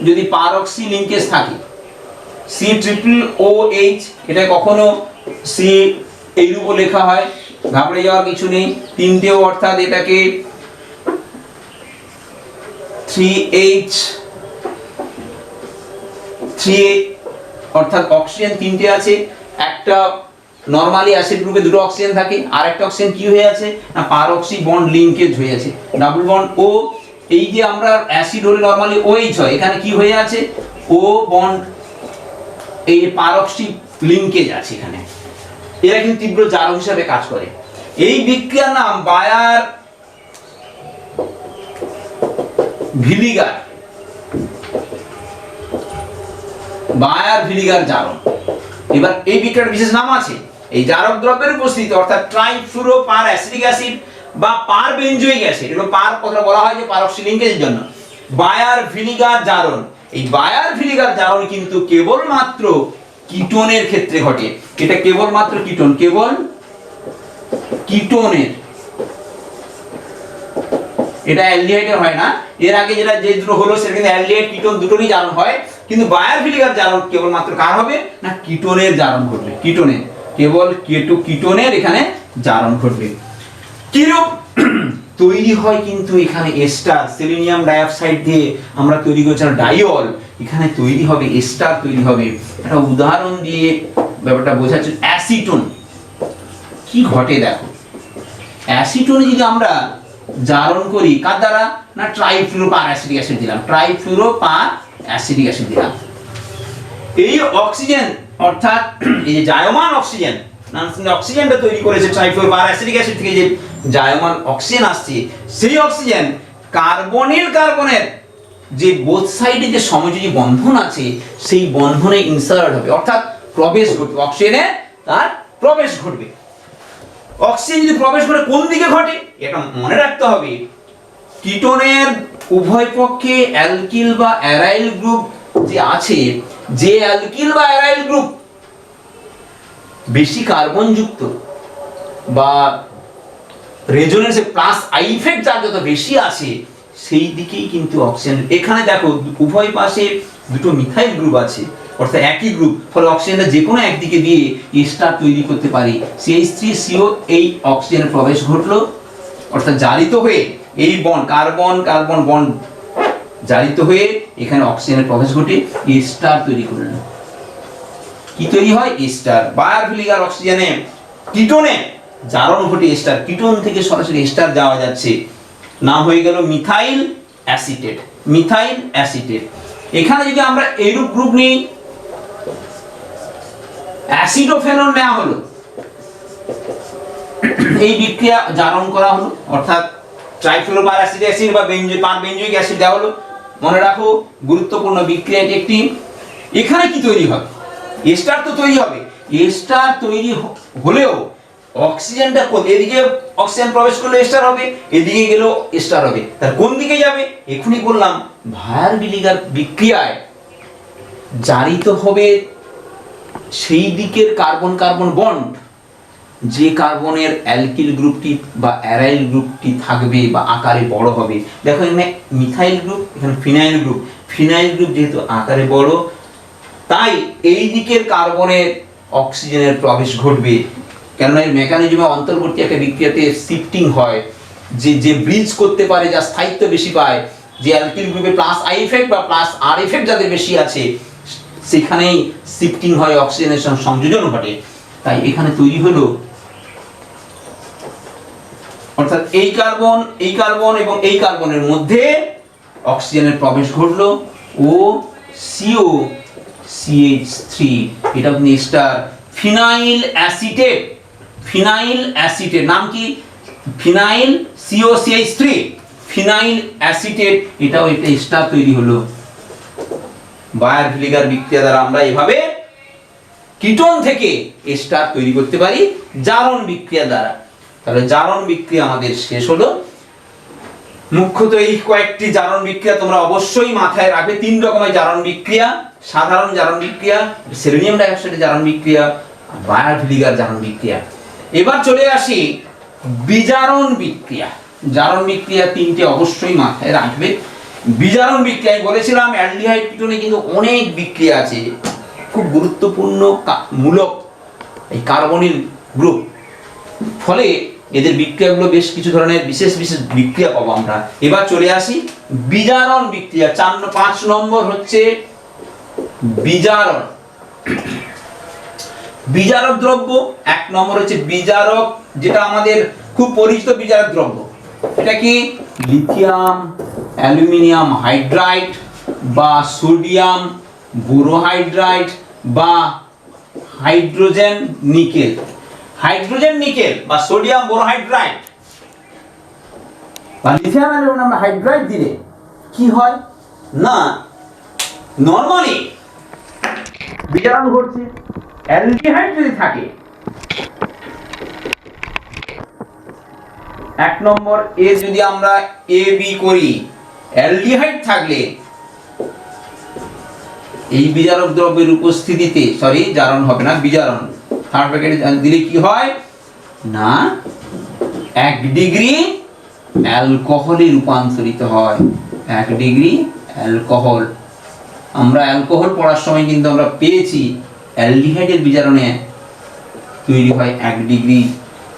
যদি পারঅক্সি লিংকেজ থাকে COOH, এটা কখনো C এইরূপও লেখা হয়, ঘাবড়ে যাওয়ার কিছু নেই। তিনটেও অর্থাৎ এটাকে 3H 3 অর্থাৎ অক্সিজেন তিনটে আছে, একটা নরমালি অ্যাসিড গ্রুপে দুটো অক্সিজেন থাকে, আর একটা অক্সিজেন কি হয়ে আছে না পারঅক্সি বন্ড লিংকেজ হয়ে আছে, ডাবল বন্ড ও। এই যে আমরা অ্যাসিড হলে নরমালি OH হয়, এখানে কি হয়ে আছে O বন্ড, এই পারঅক্সি লিংকেজ আছে এখানে। এরা কিন্তু তীব্র জারক হিসেবে কাজ করে। এই বিক্রিয়ার নাম বায়ার ভিলিগার, বায়ার ভিলিগার জারণ। এবার এই বিক্রিয়ার বিশেষ নাম আছে, এই জারক দ্রব্যের উপস্থিতি অর্থাৎ ট্রাইফ্লুরো পার অ্যাসিটিক অ্যাসিড বা পার বেনজয়িক অ্যাসিড, এগুলো পার কথা বলা হয় যে পারঅক্সি লিংকেজের জন্য, বায়ার ভিলিগার জারণ। এই বায়ার ভিলিগার জারণ কিন্তু কেবলমাত্র কিটোনের ক্ষেত্রে ঘটে। এটা কেবলমাত্র কিটোন, কেবল কিটোনের, এটা অ্যালডিহাইডের হয় না। এর আগে যেটা যে দুটো হলো সেটা কিন্তু অ্যালডিহাইড কিটোন দুটোরই জারণ হয়, কিন্তু বায়ার ভিলিগার জারণ কেবলমাত্র কার হবে না কিটোনের জারণ ঘটবে, কিটোনের, কেবল কিটোনের এখানে জারণ ঘটবে। কিরূপ তৈরি হয় কিন্তু এখানে এস্টার, সেলেনিয়াম ডাইঅক্সাইড দিয়ে আমরা তৈরি করছি ডাইঅল, এখানে তৈরি হবে এস্টার তৈরি হবে। একটা উদাহরণ দিয়ে ব্যাপারটা বোঝাচ্ছে। অ্যাসিটোন কি ঘটে দেখো, অ্যাসিটোনে যদি আমরা জারণ করি কার দ্বারা না ট্রাইফ্লুরোপার অ্যাসিটিক অ্যাসিড দিলাম, ট্রাইফ্লুরোপার অ্যাসিটিক অ্যাসিড দিলাম। এই অক্সিজেন অর্থাৎ এই যে জায়মান অক্সিজেন, অক্সিজেনটা তৈরি করেছে ট্রাইফ্লুরোপার অ্যাসিটিক অ্যাসিড থেকে যে জায়মান অক্সিজেন আসছে, সেই অক্সিজেন কার্বনের যে বোথ সাইডে যে সমযোজী বন্ধন আছে সেই বন্ধনে ইনসার্ট হবে, অর্থাৎ প্রবেশ ঘটবে, অক্সিজেনে তার প্রবেশ ঘটবে। অক্সিজেন যদি প্রবেশ করে কোন দিকে ঘটে এটা মনে রাখতে হবে, কিটোনের উভয় পক্ষে অ্যালকিল বা অ্যারাইল গ্রুপ যে আছে, যে অ্যালকিল বা অ্যারাইল গ্রুপ বেশি কার্বন যুক্ত বা রেজোনেন্সে প্লাস আই ইফেক্ট যার যত বেশি আছে সেই দিকেই কিন্তু অক্সিজেন। এখানে দেখো উভয় পাশে দুটো মিথাইল গ্রুপ আছে অর্থাৎ একই গ্রুপ, ফলে অক্সিজেনটা যে কোনো একদিকে দিয়ে এস্টার তৈরি করতে পারি। CH3CO এই অক্সিজেনের প্রবেশ ঘটলো অর্থাৎ জারিত হয়ে এই বন্ড কার্বন কার্বন বন্ড জারিত হয়ে এখানে অক্সিজেনের প্রবেশ ঘটে এস্টার তৈরি করলো। কি তৈরি হয়? এস্টার। বায়ার ভিলিগার অক্সিজেনে কিটোনে জারণ ঘটে এস্টার, কিটোন থেকে সরাসরি এস্টার যাওয়া যাচ্ছে, নাম হয়ে গেল মিথাইল অ্যাসিটেট, মিথাইল অ্যাসিটেট। এখানে যদি আমরা এইরূপ গ্রুপ নিই, অ্যাসিডোফেনল নেওয়া হলো, এই বিক্রিয়া জারণ করা হলো অর্থাৎ ট্রাইফ্লুরোপার অ্যাসিড অ্যাসিড বা বেনজয়িক অ্যাসিড দেওয়া হলো। মনে রাখো গুরুত্বপূর্ণ বিক্রিয়া এটি একটি। এখানে কি তৈরি হবে? এস্টার তো তৈরি হবে। এস্টার তৈরি হলেও অক্সিজেনটা এদিকে অক্সিজেন প্রবেশ করলে এস্টার হবে, এদিকে গেলেও এস্টার হবে। তার কোন দিকে যাবে? এখনই বললাম বায়ার ভিলিগার বিক্রিয়ায় জারিত হবে সেই দিকের কার্বন কার্বন বন্ড যে কার্বনের অ্যালকিল গ্রুপটি বা অ্যারাইল গ্রুপটি থাকবে বা আকারে বড় হবে। দেখো এখানে মিথাইল গ্রুপ, এখানে ফিনাইল গ্রুপ। ফিনাইল গ্রুপ যেহেতু আকারে বড়, তাই এই দিকের কার্বনের অক্সিজেনের প্রবেশ ঘটবে, কেননা এর মেকানিজমে অন্তর্বর্তী একটা বিক্রিয়াতে শিফটিং হয়, যে ব্রিজ করতে পারে, যা স্থায়িত্ব বেশি পায়, যে অ্যালকিল গ্রুপে প্লাস আই ইফেক্ট বা প্লাস আর ইফেক্ট যাদের বেশি আছে সেখানেই শিফটিং হয়, অক্সিজেনের সঙ্গে সংযোজন ঘটে। তাই এখানে তৈরি হলো, অর্থাৎ এই কার্বন এবং এই কার্বনের মধ্যে অক্সিজেনের প্রবেশ ঘটলো ও COCH3, এটা আপনি স্টার ফিনাইল অ্যাসিটেট, নাম কি? ফিনাইল COCH3 ফিনাইল অ্যাসিটেট, এটাও একটা স্টার তৈরি হলো। বায়ার-ভিলিগার বিক্রিয়া দ্বারা আমরা এভাবে কিটোন থেকে এস্টার তৈরি করতে পারি জারণ বিক্রিয়া দ্বারা। তাহলে জারণ বিক্রিয়া আমাদের শেষ হলো। মুখ্যত এই কয়েকটি জারণ বিক্রিয়া তোমরা অবশ্যই মাথায় রাখবে। 3 রকমের জারণ বিক্রিয়া: সাধারণ জারণ বিক্রিয়া, সেলেনিয়াম ডাইঅক্সাইডের জারণ বিক্রিয়া, বায়ার-ভিলিগার জারণ বিক্রিয়া। এবার চলে আসি বিজারণ বিক্রিয়া। জারণ বিক্রিয়া 3টে অবশ্যই মাথায় রাখবে। বিজারণ বিক্রিয়ায় বলেছিলাম অ্যালডিহাইড কিটোনে কিন্তু অনেক বিক্রিয়া আছে, খুব গুরুত্বপূর্ণ মূলক এই কার্বনিল গ্রুপ, ফলে এদের বিক্রিয়াগুলো বেশ কিছু ধরনের বিশেষ বিক্রিয়া পাবো আমরা। এবার চলে আসি বিজারণ বিক্রিয়া। 5 নম্বর হচ্ছে বিজারণ। বিজারক দ্রব্য 1 নম্বর হচ্ছে বিজারক, যেটা আমাদের খুব পরিচিত বিজারক দ্রব্য। এটা কি? লিথিয়াম অ্যালুমিনিয়াম হাইড্রাইড বা সোডিয়াম বোরোহাইড্রাইড বা হাইড্রোজেন নিকেল বা সোডিয়াম বোরোহাইড্রাইড বা লিথিয়াম অ্যালুমিনিয়াম হাইড্রাইড দিলে কি হয় না, নরমালি বিজারণ ঘটছে। অ্যালডিহাইড যদি থাকে 1 নম্বর এ যদি আমরা AB করি, অ্যালডিহাইড থাকলে এই বিজারক দ্রব্যের উপস্থিতিতে জারণ হবে না, বিজারণ থার্ড ব্র্যাকেটে দিলে কি হয় না 1 ডিগ্রি অ্যালকোহলে রূপান্তরিত হয়। 1 ডিগ্রি অ্যালকোহল, আমরা অ্যালকোহল পড়ার সময় কিন্তু আমরা পেয়েছি অ্যালডিহাইডের বিজারণে তৈরি হয় 1 ডিগ্রি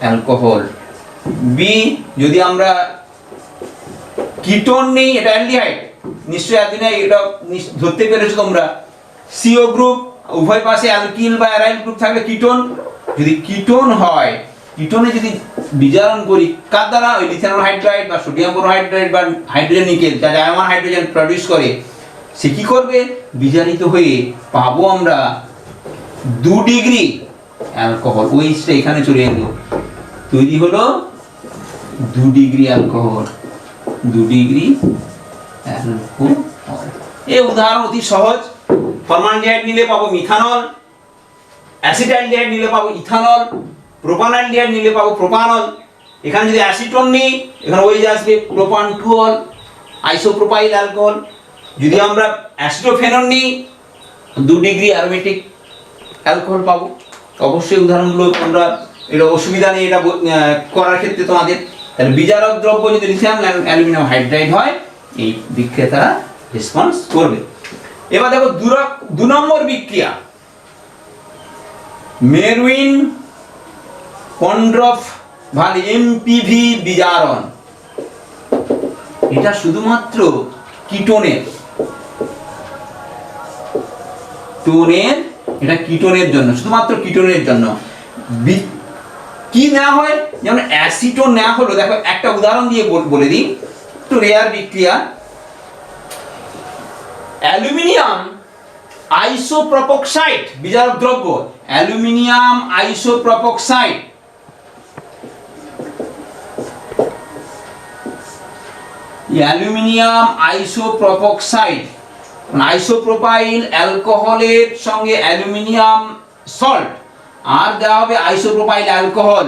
অ্যালকোহল। বি যদি আমরা কিটোন নেই, এটা অ্যালডিহাইড, নিশ্চয়ই এতদিনে এটা ধরতে পেরেছো তোমরা। CO গ্রুপ, উভয় পাশে অ্যালকিল বা অ্যারাইল গ্রুপ থাকলে কিটোন। যদি কিটোন হয়, কিটোনে যদি বিজারণ করি কার দ্বারা? ওই লিথিয়াম হাইড্রাইড বা সোডিয়াম বোরোহাইড্রাইড বা হাইড্রোজেন নিকেল, যা আয়ন হাইড্রোজেন প্রডিউস করে, সে কি করবে? বিজারিত হয়ে পাবো আমরা 2 ডিগ্রি অ্যালকোহল। ওইটা এখানে চলে এলো, তৈরি হলো 2 ডিগ্রি অ্যালকোহল। 2 degree alcohol. এই উদাহরণ অতি সহজ। ফর্মালডিহাইড নিলে পাবো মিথানল, অ্যাসিটালডিহাইড নিলে পাবো ইথানল, প্রোপানঅ্যালডিহাইড নিলে পাবো প্রোপানল। এখানে যদি অ্যাসিটোন নিই, এখানে ওই যে আসবে প্রোপান-2-অল আইসোপ্রোপাইল অ্যালকোহল। যদি আমরা অ্যাসিটোফেনল নিই, 2 ডিগ্রি অ্যারোমেটিক অ্যালকোহল পাবো। অবশ্যই উদাহরণগুলো তোমরা, এটা অসুবিধা নেই এটা করার ক্ষেত্রে তোমাদের। তাহলে বিজারক দ্রব্য যদি লিথিয়াম অ্যালুমিনিয়াম হাইড্রাইড হয়, এই বিক্রিয়া তারা রেসপন্স করবে। এবার দেখো 2 নম্বর বিক্রিয়া, মেরউইন কন্ড্রফ ভাল MPV বিজারণ। এটা শুধুমাত্র কিটোনের, এটা কিটোনের জন্য, শুধুমাত্র কিটোনের জন্য। কি নেওয়া হয়? যেমন অ্যাসিটোন নেওয়া হলো, দেখো একটা উদাহরণ দিয়ে বলে দিই, একটু রেয়ার বিক্রিয়া। অ্যালুমিনিয়াম আইসোপ্রোপক্সাইড বিজারক দ্রব্য, অ্যালুমিনিয়াম আইসোপ্রোপক্সাইড। অ্যালুমিনিয়াম আইসোপ্রোপক্সাইড, আইসোপ্রোপাইল অ্যালকোহলের সঙ্গে অ্যালুমিনিয়াম সল্ট, আর দেওয়া হবে আইসোপ্রোপাইল অ্যালকোহল,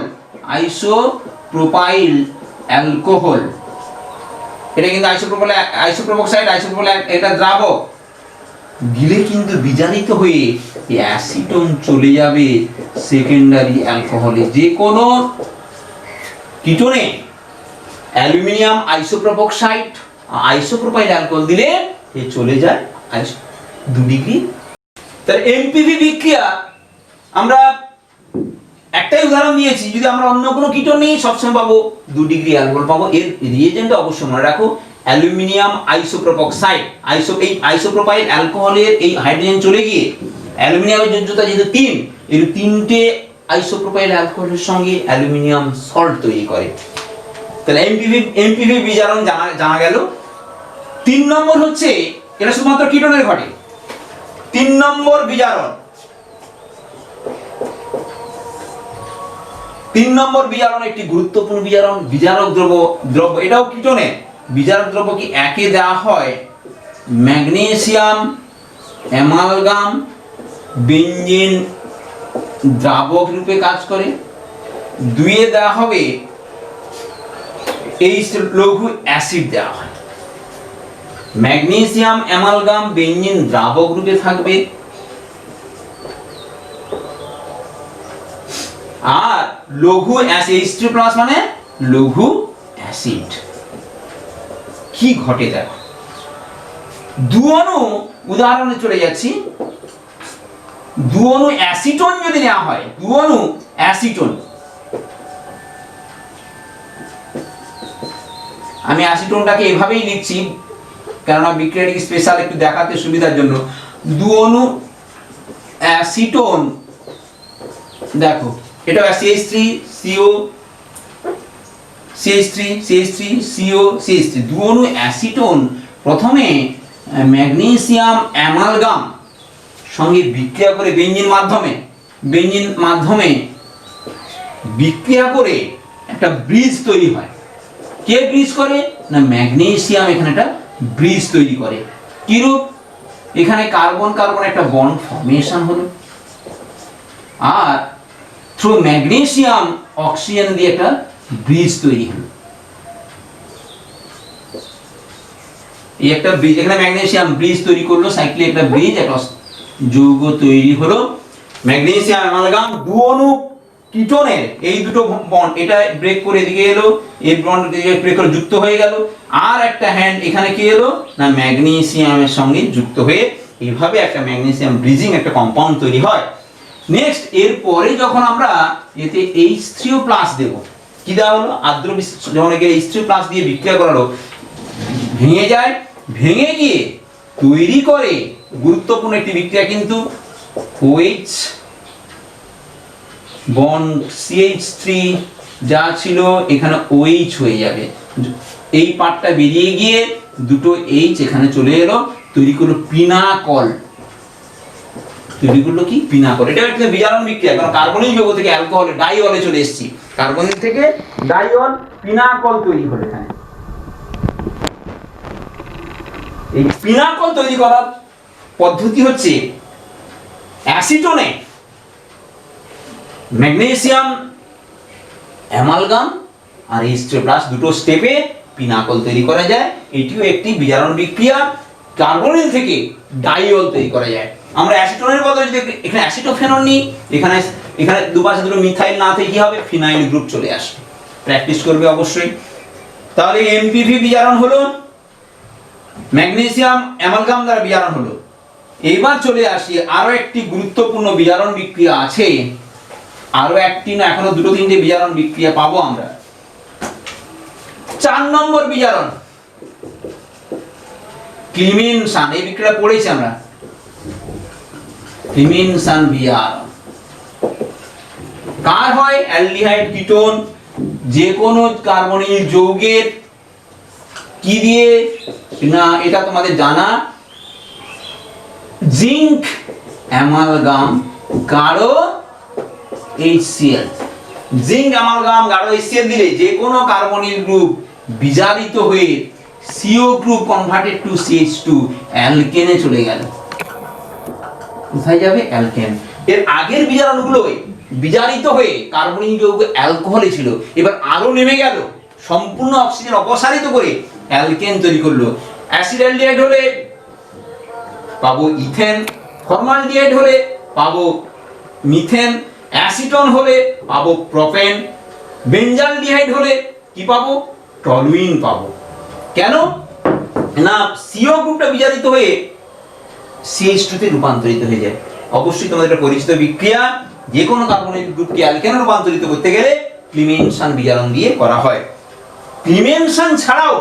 এটা কিন্তু আইসোপ্রোপক্সাইড, এটা দ্রাবক। গিলে কিন্তু বিজারিত হয়ে অ্যাসিটোন চলে যাবে সেকেন্ডারি অ্যালকোহলে। যে কোনো কিটোনে অ্যালুমিনিয়াম আইসোপ্রোপক্সাইড আইসোপ্রোপাইল অ্যালকোহল দিলে চলে যায় 2 ডিগ্রি তাহলে এমপিভি বিক্রিয়া আমরা একটাই উদাহরণ দিয়েছি, যদি আমরা অন্য কোনো কীটন নিই সবসময় পাবো 2 ডিগ্রি অ্যালকোহল পাবো। এর রিয়েজেন্টটা অবশ্যই মনে রাখো অ্যালুমিনিয়াম আইসোপ্রোপক্সাইড। এই আইসোপ্রোপাইল অ্যালকোহলের এই হাইড্রোজেন চলে গিয়ে অ্যালুমিনিয়ামের যোজ্যতা যেহেতু 3, এর 3টে আইসোপ্রোপাইল অ্যালকোহলের সঙ্গে অ্যালুমিনিয়াম সল্ট তৈরি করে। তাহলে এমপিভি বিজারণ জানা গেল। 3 নম্বর হচ্ছে, এটা শুধুমাত্র কীটনের ঘটে। 3 নম্বর বিজারণ, 3 নম্বর বিজারণ একটি গুরুত্বপূর্ণ বিজারণ। বিজারক দ্রব্য এটাও কীটনের। বিজারক দ্রব্য কি একে দেওয়া হয় ম্যাগনেসিয়াম অ্যামালগাম বেঞ্জিন দ্রাবক রূপে কাজ করে। 2 দেওয়া হবে এই লঘু অ্যাসিড দেওয়া হয়। ম্যাগনেসিয়াম অ্যামালগাম বেঞ্জিন দ্রাবক রূপে থাকবে, আর লঘু অ্যাসিড H3+ মানে লঘু অ্যাসিড। কি ঘটে দেখো, 2 অণু উদাহরণে চলে যাচ্ছি। 2 অণু অ্যাসিটোন যদি নেওয়া হয়, 2 অণু অ্যাসিটোন, আমি অ্যাসিটোনটাকে এভাবেই লিখছি কেননা বিক্রিয়াটি স্পেশাল একটু দেখাতে সুবিধার জন্য। 2 অণু অ্যাসিটোন, দেখো এটা CH3 CO CH3 CH3 CO CH3, 2 অণু অ্যাসিটোন প্রথমে ম্যাগনেসিয়াম অ্যামালগাম সঙ্গে বিক্রিয়া করে বেঞ্জিন মাধ্যমে বিক্রিয়া করে একটা ব্রিজ তৈরি হয়। কে ব্রিজ করে না ম্যাগনেসিয়াম, এখানে একটা ব্রিজ তৈরি করে। কি রূপ, এখানে কার্বন কার্বন একটা বন্ড ফর্মেশন হলো, আর থ্রু ম্যাগনেসিয়াম অক্সিজেন দিয়ে একটা ব্রিজ তৈরি হলো। এই একটা ব্রিজ, এখানে ম্যাগনেসিয়াম ব্রিজ তৈরি করলো, সাইক্লিক একটা ব্রিজ, একটা যৌগ তৈরি হলো ম্যাগনেসিয়াম অ্যামালগাম। 2 অণু কীটনের এই দুটো বন্ড, এটা ব্রেক করে এদিকে এলো, এই বন্ড ব্রেক করে যুক্ত হয়ে গেল, আর একটা হ্যান্ড এখানে কি এলো না ম্যাগনেসিয়ামের সঙ্গে যুক্ত হয়ে এইভাবে একটা ম্যাগনেসিয়াম ব্রিজিং একটা কম্পাউন্ড তৈরি হয়। নেক্সট, এরপরে যখন আমরা এতে H3+ দেব, কি দেওয়া হলো আর্দ্র যখন H3+ দিয়ে বিক্রিয়া করালো, ভেঙে যায়, ভেঙে গিয়ে তৈরি করে গুরুত্বপূর্ণ একটি বিক্রিয়া কিন্তু OH বন্ড CH3 যা ছিল এখানে OH হয়ে যাবে, এই পার্টটা বেরিয়ে গিয়ে দুটো H এখানে চলে এলো, তৈরি করলো পিনাকল। তৈরি করলো কি পিনাকল। এটা একটা বিজারণ বিক্রিয়া, কারণ কার্বনিক যৌগ থেকে অ্যালকোহল ডাইঅলে চলে এসেছি, কার্বনিক থেকে ডাইঅল, পিনাকল তৈরি হলো এখানে। এই পিনাকল তৈরি করার পদ্ধতি হচ্ছে অ্যাসিটোনে ম্যাগনেসিয়াম অ্যামালগাম আর H3+ দুটো স্টেপে পিনাকল তৈরি করা যায়। এটিও একটি বিজারণ বিক্রিয়া, কার্বনিল থেকে ডাইঅল তৈরি করা যায়। আমরা অ্যাসিটোনের বদলে যদি এখানে অ্যাসিটোফেনল নিই, এখানে দুপাশে দুটো মিথাইল না থেকে কি হবে ফিনাইল গ্রুপ চলে আসবে। প্র্যাকটিস করবে অবশ্যই। তাহলে এমপিভি বিজারণ হলো, ম্যাগনেসিয়াম অ্যামালগাম দ্বারা বিজারণ হলো। এবার চলে আসি আরো একটি গুরুত্বপূর্ণ বিজারণ বিক্রিয়া আছে, আরো একটি না এখনো 2-3টে বিজারণ বিক্রিয়া পাবো আমরা। 4 নম্বর বিজারণ ক্লিমেনসান, এই বিক্রিয়া পড়েছি আমরা, ক্লিমেনসান বিজারণ কার হয় অ্যালডিহাইড কিটোন যে কোনো কার্বনিল যৌগের কি দিয়ে না এটা তোমাদের জানা, জিঙ্ক অ্যামালগাম গাঢ় HCl, জিঙ্ক অ্যামালগাম গাঢ় HCl দিলে যে কোনো কার্বনিল গ্রুপ বিজারিত হয়ে CO group converted to CH2 অ্যালকেনে চলে গেল। কোথায় যাবে অ্যালকেন। এর আগের বিজারণগুলো বিজারিত হয়ে কার্বনিল যৌগ অ্যালকোহলে ছিল, এবার আরো নেমে গেল, সম্পূর্ণ অক্সিজেন অপসারিত করে অ্যালকেন তৈরি করলো। অ্যাসিডালডিহাইড হলে পাবো ইথেন, ফর্মালডিহাইড হলে পাবো মিথেন, অ্যাসিটন হলে পাবো প্রোপেন, বেঞ্জালডিহাইড হলে কি পাবো টলুইন পাবো। কেন না CO গ্রুপটা বিজারিত হয়ে CH2 তে রূপান্তরিত হয়ে যায়। অবশ্যই তোমাদের একটা পরিচিত বিক্রিয়া। যে কোনো কার্বনিক গ্রুপকে অ্যালকেনে রূপান্তরিত করতে গেলে ক্লিমেনসান বিজারণ দিয়ে করা হয়। ক্লিমেনসান ছাড়াও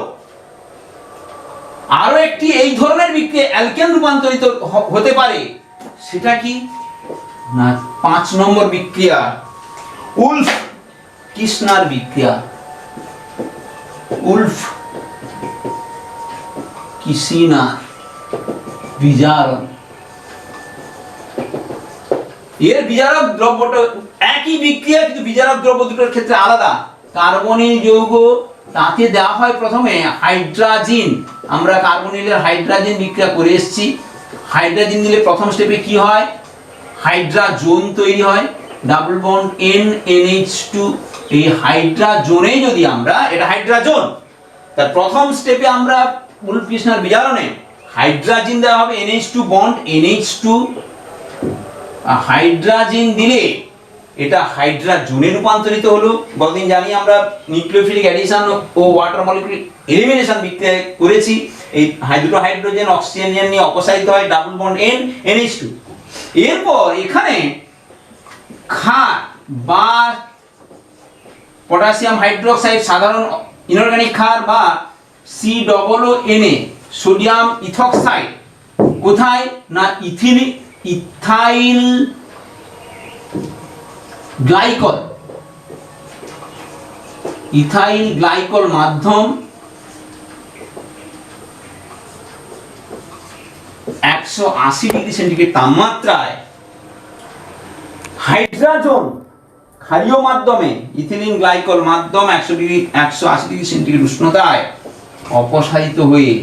আরো একটি এই ধরনের বিক্রিয়া অ্যালকেন রূপান্তরিত হতে পারে, সেটা কি না 5 নম্বর বিক্রিয়া উলফ কিসনার বিক্রিয়া। উলফ কিসিনার বিজারণ। এর বিজারক দ্রব্যটা একই বিক্রিয়া, কিন্তু বিজারক দ্রব্য দুটোর ক্ষেত্রে আলাদা। কার্বনিল যৌগ, তাতে দেওয়া হয় প্রথমে হাইড্রাজিন। আমরা কার্বনিলের হাইড্রাজিন বিক্রিয়া করে এসেছি। হাইড্রাজিন দিলে প্রথম স্টেপে কি হয়, হাইড্রাজোন তৈরি হয়, ডাবল বন্ড NH2। এই হাইড্রাজোনে যদি আমরা, এটা হাইড্রাজোন, তার প্রথম স্টেপে আমরা উলফ কিসনার বিজারণে হাইড্রাজিন দেওয়া হবে, NH2 বন্ড NH2। হাইড্রাজিন দিলে এটা হাইড্রাজোনে রূপান্তরিত হলো। গতদিন জানি আমরা নিউক্লিওফিলিক অ্যাডিশন ও ওয়াটার মলিকিউল এলিমিনেশন বিক্রিয়া করেছি। এই দুটো হাইড্রোজেন অক্সিজেন নিয়ে অপসারিত হয়, ডাবল বন্ড NH2। এরপর এখানে ক্ষার বা পটাশিয়াম হাইড্রোক্সাইড, সাধারণ ইনঅর্গানিক ক্ষার বা COONA সোডিয়াম ইথক্সাইড, কোথায় না ইথাইল গ্লাইকল, ইথাইল গ্লাইকল মাধ্যম 180 ডিগ্রি সেন্টিগ্রেড তাপমাত্রায় হাইড্রাজোন ক্ষারীয় মাধ্যমে, ইথিলিন গ্লাইকল মাধ্যম 180 ডিগ্রি সেন্টিগ্রেড উষ্ণতায় অপসারিত হয়ে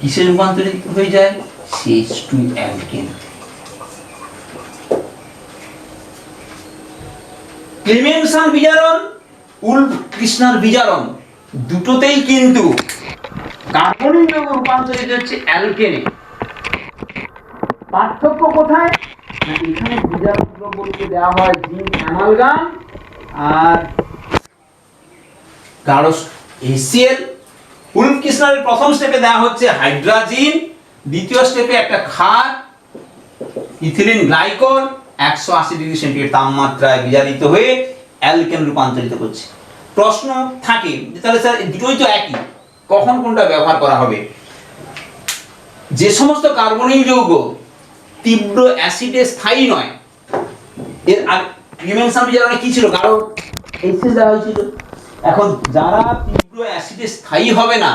কিসে রূপান্তরিত হয়ে যায়, CH2 অ্যালকেন। ক্লিমেনসান বিজারণ, উলফ কিসনার বিজারণ দুটোতেই কিন্তু কার্বনিক যৌগ রূপান্তরিত হচ্ছে অ্যালকেনে। পার্থক্য কোথায়, এখানে বিজারক দ্রব্যকে দেওয়া হয় জিঙ্ক অ্যামালগাম আর গাঢ় HCl। উলফ কিসনারের প্রথম স্টেপে দেওয়া হচ্ছে হাইড্রাজিন, দ্বিতীয় স্টেপে একটা ক্ষার ইথিলিন গ্লাইকল 180 ডিগ্রি সেন্টিগ্রেড তাপমাত্রায় বিজারিত হয়ে অ্যালকেন রূপান্তরিত করছে। প্রশ্ন থাকে যে তাহলে স্যার দুটোই তো একই, কখন কোনটা ব্যবহার করা হবে? যে সমস্ত কার্বনিল যৌগ তীব্র অ্যাসিডে স্থায়ী নয়, এর ক্লিমেনসান বিজারণে কি ছিল, গাঢ় HCl দেওয়া হয়েছিল। এখন যারা তীব্র অ্যাসিডে স্থায়ী হবে না,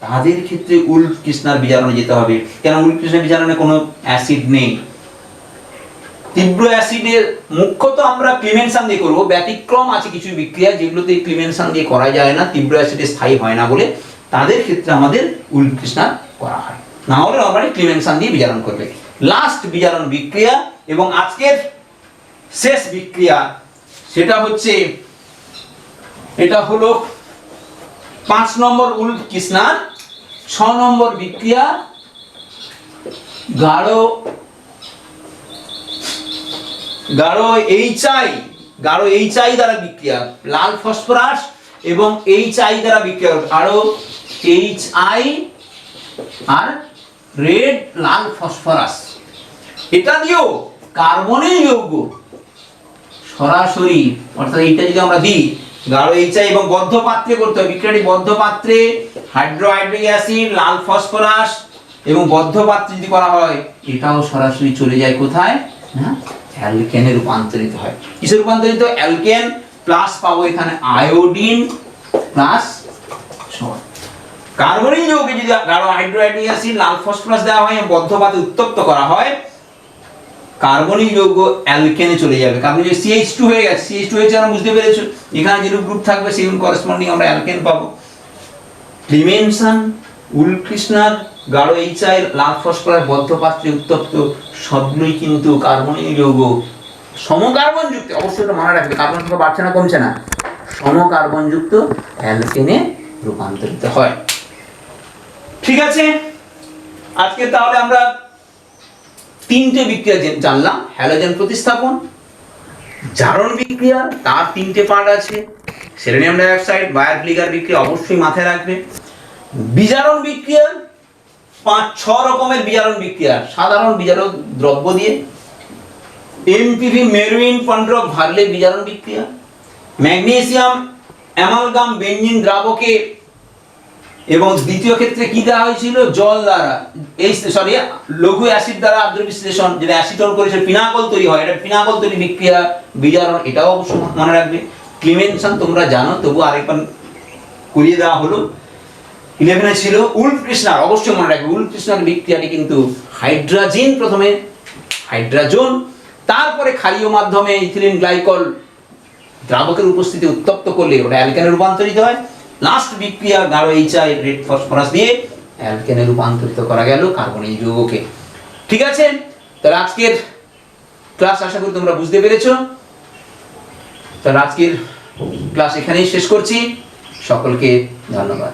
তাদের ক্ষেত্রে উলফ কিসনার বিজারণে যেতে হবে, কেন উলফ কিসনার বিজারণে কোনো অ্যাসিড নেই। তীব্র অ্যাসিডের মুখ্যত আমরা ক্লিমেনসান দিয়ে করব, ব্যতিক্রম আছে কিছু বিক্রিয়া যেগুলোতে ক্লিমেনসান দিয়ে করা যায় না, তীব্র অ্যাসিডে স্থায়ী হয় না বলে, তাদের ক্ষেত্রে আমাদের উলফ কিসনার করা হয়, না হলে নরমালি ক্লিমেনসান দিয়ে বিজারণ করবে। লাস্ট বিজারণ বিক্রিয়া এবং আজকের শেষ বিক্রিয়া, সেটা হচ্ছে, এটা হলো 5 নম্বর উলফ কিসনার। 6 নম্বর বিক্রিয়া গাঢ় HI দ্বারা বিক্রিয়া, লাল ফসফরাস এবং HI দ্বারা বিক্রিয়া, গাঢ় HI আর রেড লাল ফসফরাস। এটা দিয়েও কার্বনিল যৌগ সরাসরি, অর্থাৎ এটা যদি আমরা দিই গাঢ় HI এবং বদ্ধ পাত্রে করতে হবে বিক্রিয়াটি, বদ্ধ পাত্রে হাইড্রোহাইড্রিক অ্যাসিড, লাল ফসফরাস এবং বদ্ধ পাত্রে যদি করা হয়, এটাও সরাসরি চলে যায় কোথায়, না অ্যালকেনে রূপান্তরিত হয়। কিসে রূপান্তরিত, অ্যালকেন প্লাস পাবো এখানে আয়োডিন প্লাস সল্ট। কার্বনিল যৌগে যদি গাঢ় হাইড্রোহাইড্রিক অ্যাসিড, লাল ফসফরাস দেওয়া হয় এবং বদ্ধ পাত্রে উত্তপ্ত করা হয়, কার্বনিল যৌগ অ্যালকেনে চলে যাবে। কারণ যে CH2 হয়ে গেছে, CH2 হয়েছে আমরা বুঝতে পেরেছো, এখানে যেরূপ গ্রুপ থাকবে সেই করেসপন্ডিং আমরা অ্যালকেন পাবো। ক্লিমেনসান, উলফ কিসনার, গাঢ় HI, লাল ফসফরাস বদ্ধ পাত্রে উত্তপ্ত, সবগুলোই কিন্তু কার্বনিল যৌগ সমকার্বন যুক্ত, অবশ্যই এটা মনে রাখবে, কার্বন সংখ্যা বাড়ছে না কমছে না, সমকার্বন যুক্ত অ্যালকেনে রূপান্তরিত হয়। ঠিক আছে, আজকে তাহলে আমরা 3টে বিক্রিয়া জানলাম। হ্যালোজেন প্রতিস্থাপন, জারণ বিক্রিয়া, তার 3টে পার্ট আছে। সেলেনিয়াম ডাইঅক্সাইড, বায়ার-ক্লিগার বিক্রিয়া অবশ্যই মাথায় রাখবে। বিজারণ বিক্রিয়া 5-6 রকমের বিজারণ বিক্রিয়া সাধারণ বিজারক দ্রব্য দিয়ে, এমপিভি মেরুইন পন্ড্রক ভারলে বিজারণ বিক্রিয়া, ম্যাগনেসিয়াম অ্যামালগাম বেঞ্জিন দ্রাবকে, এবং দ্বিতীয় ক্ষেত্রে কি দেওয়া হয়েছিল জল দ্বারা লঘু অ্যাসিড দ্বারা আদ্র বিশ্লেষণ, যেটা অ্যাসিটন করেছে পিনাকল তৈরি হয়, এটা পিনাকল তৈরি বিক্রিয়া বিজারণ, এটাও অবশ্য মনে রাখবে। ক্লিমেনশন তোমরা জানো, তবু আরেকবার করিয়ে দেওয়া হলো। 11 ছিল উলফ কৃষ্ণার, অবশ্যই মনে রাখবে উলফ কৃষ্ণার বিক্রিয়াটি কিন্তু হাইড্রাজিন, প্রথমে হাইড্রাজোন, তারপরে ক্ষারীয় মাধ্যমে ইথিলিন গ্লাইকল দ্রাবকের উপস্থিতি উত্তপ্ত করলে ওটা অ্যালকেনে রূপান্তরিত হয়। লাস্ট বিক্রিয়া গাঢ় HI রেড ফসফরাস দিয়ে অ্যালকেনে রূপান্তরিত করা গেল কার্বনিক যৌগকে। ঠিক আছে, তাহলে আজকের ক্লাস আশা করি তোমরা বুঝতে পেরেছো। তাহলে আজকের ক্লাস এখানেই শেষ করছি। সকলকে ধন্যবাদ।